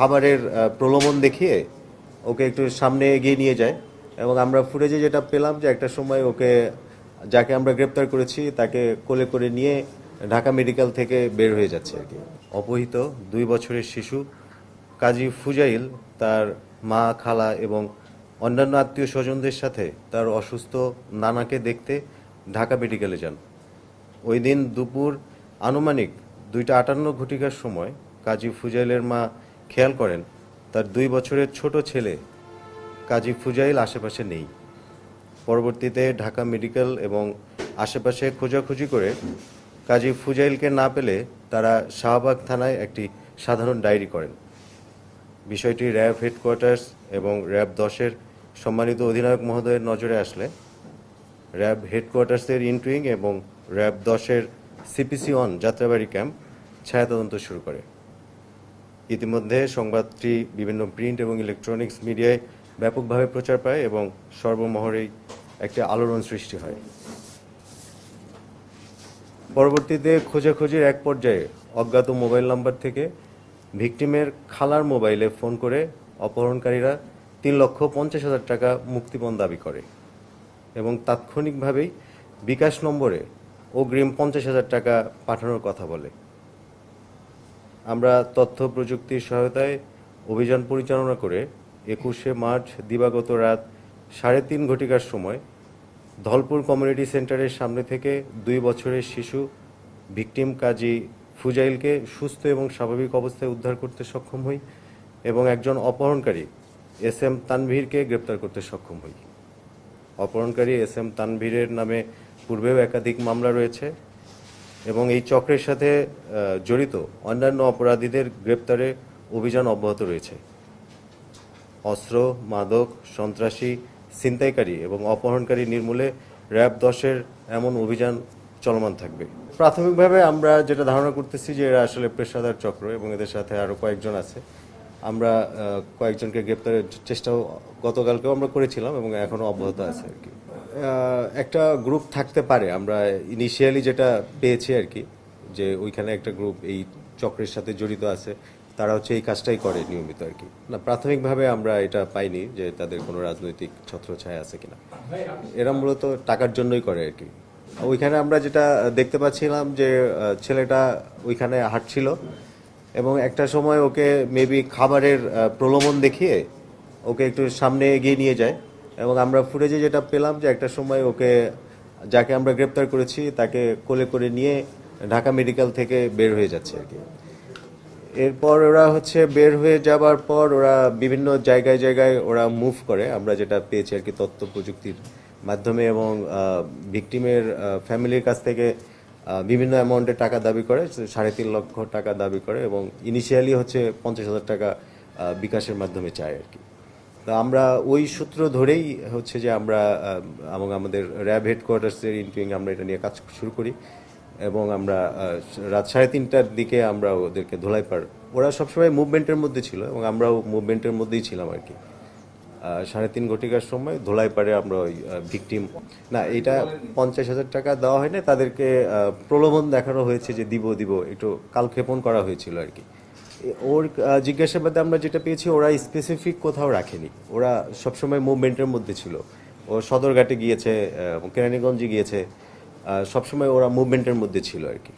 খাবারের প্রলোভন দেখিয়ে ওকে একটু সামনে এগিয়ে নিয়ে যায় এবং আমরা ফুটেজে যেটা পেলাম যে একটা সময় ওকে যাকে আমরা গ্রেপ্তার করেছি তাকে কোলে করে নিয়ে ঢাকা মেডিকেল থেকে বের হয়ে যাচ্ছে আর কি। অপহৃত 2 বছরের শিশু কাজী ফুজাইল তার মা, খালা এবং অন্যান্য আত্মীয় স্বজনদের সাথে তার অসুস্থ নানাকে দেখতে ঢাকা মেডিকেলে যান। ওই দিন দুপুর আনুমানিক 2:58 সময় কাজী ফুজাইলের মা খেয়াল করেন তার 2 বছরের ছোট ছেলে কাজী ফুজাইল আশেপাশে নেই। পরবর্তীতে ঢাকা মেডিকেল এবং আশেপাশে খোঁজাখুঁজি করে কাজী ফুজাইলকে না পেলে তারা শাহবাগ থানায় একটি সাধারণ ডায়েরি করেন। বিষয়টি র্যাব হেডকোয়ার্টার্স এবং র্যাব 10-এর সম্মানিত অধিনায়ক মহোদয়ের নজরে আসলে র্যাব হেডকোয়ার্টার্সের ইনটুইং এবং র্যাব 10-এর সিপিসি অন যাত্রাবাড়ি ক্যাম্প ছায়া তদন্ত শুরু করে। ইতিমধ্যে সংবাদটি বিভিন্ন প্রিন্ট এবং ইলেকট্রনিক্স মিডিয়ায় ব্যাপকভাবে প্রচার পায় এবং সর্বমহরেই একটি আলোড়ন সৃষ্টি হয়। পরবর্তীতে খোঁজাখুঁজির এক পর্যায়ে অজ্ঞাত মোবাইল নাম্বার থেকে ভিকটিমের খালার মোবাইলে ফোন করে অপহরণকারীরা 3,50,000 টাকা মুক্তিপণ দাবি করে এবং তাৎক্ষণিকভাবেই বিকাশ নম্বরে অগ্রিম 50,000 টাকা পাঠানোর কথা বলে। আমরা তথ্য প্রযুক্তির সহায়তায় অভিযান পরিচালনা করে 21শে মার্চ দিবাগত রাত 3:30 সময় ধলপুর কমিউনিটি সেন্টারের সামনে থেকে 2 বছরের শিশু ভিকটিম কাজী ফুজাইলকে সুস্থ এবং স্বাভাবিক অবস্থায় উদ্ধার করতে সক্ষম হই এবং একজন অপহরণকারী SM তানভীরকে গ্রেপ্তার করতে সক্ষম হই। অপহরণকারী SM তানভীরের নামে পূর্বেও একাধিক মামলা রয়েছে এবং এই চক্রের সাথে জড়িত অন্যান্য অপরাধীদের গ্রেপ্তারে অভিযান অব্যাহত রয়েছে। অস্ত্র, মাদক, সন্ত্রাসী, ছিনতাইকারী এবং অপহরণকারী নির্মূলে র্যাব 10-এর এমন অভিযান চলমান থাকবে। প্রাথমিকভাবে আমরা যেটা ধারণা করতেছি যে এরা আসলে পেশাদার চক্র এবং এদের সাথে আরও কয়েকজন আছে। আমরা কয়েকজনকে গ্রেপ্তারের চেষ্টাও গতকালকেও আমরা করেছিলাম এবং এখনও অব্যাহত আছে আর কি। একটা গ্রুপ থাকতে পারে, আমরা ইনিশিয়ালি যেটা পেয়েছি আর কি, যে ওইখানে একটা গ্রুপ এই চক্রের সাথে জড়িত আছে, তারা হচ্ছে এই কাজটাই করে নিয়মিত আর কি। না, প্রাথমিকভাবে আমরা এটা পাইনি যে তাদের কোনো রাজনৈতিক ছত্রছায়া আছে কিনা। এরা মূলত টাকার জন্যই করে আর কি। ওইখানে আমরা যেটা দেখতে পাচ্ছিলাম যে ছেলেটা ওইখানে হাঁটছিল এবং একটা সময় ওকে মেবি খাবারের প্রলোভন দেখিয়ে ওকে একটু সামনে এগিয়ে নিয়ে যায় এবং আমরা ফুটেজে যেটা পেলাম যে একটা সময় ওকে যাকে আমরা গ্রেপ্তার করেছি তাকে কোলে করে নিয়ে ঢাকা মেডিকেল থেকে বের হয়ে যাচ্ছে আর কি। এরপর ওরা হচ্ছে বের হয়ে যাবার পর ওরা বিভিন্ন জায়গায় ওরা মুভ করে, আমরা যেটা পেয়েছি আর কি তথ্য প্রযুক্তির মাধ্যমে, এবং ভিকটিমের ফ্যামিলির কাছ থেকে বিভিন্ন অ্যামাউন্টের টাকা দাবি করে, 3.5 লক্ষ টাকা দাবি করে এবং ইনিশিয়ালি হচ্ছে 50,000 টাকা বিকাশের মাধ্যমে চায় আর কি। তো আমরা ওই সূত্র ধরেই হচ্ছে যে আমরা এবং আমাদের র্যাব হেডকোয়ার্টার্সের ইনটুইং আমরা এটা নিয়ে কাজ শুরু করি এবং আমরা রাত 3:30টার দিকে আমরা ওদেরকে ধোলাইপাড়, ওরা সবসময় মুভমেন্টের মধ্যে ছিল এবং আমরাও মুভমেন্টের মধ্যেই ছিলাম আর কি। 3:30 সময় ধোলাইপাড়ে আমরা ওই ভিকটিম, না এটা 50,000 টাকা দেওয়া হয় না, তাদেরকে প্রলোভন দেখানো হয়েছে যে দিব একটু কালক্ষেপণ করা হয়েছিল আর কি। ওর জিজ্ঞাসাবাদে আমরা যেটা পেয়েছি ওরা স্পেসিফিক কোথাও রাখেনি, ওরা সবসময় মুভমেন্টের মধ্যে ছিল। ও সদরঘাটে গিয়েছে, কেরানীগঞ্জে গিয়েছে, সবসময় ওরা মুভমেন্টের মধ্যে ছিল আর কি।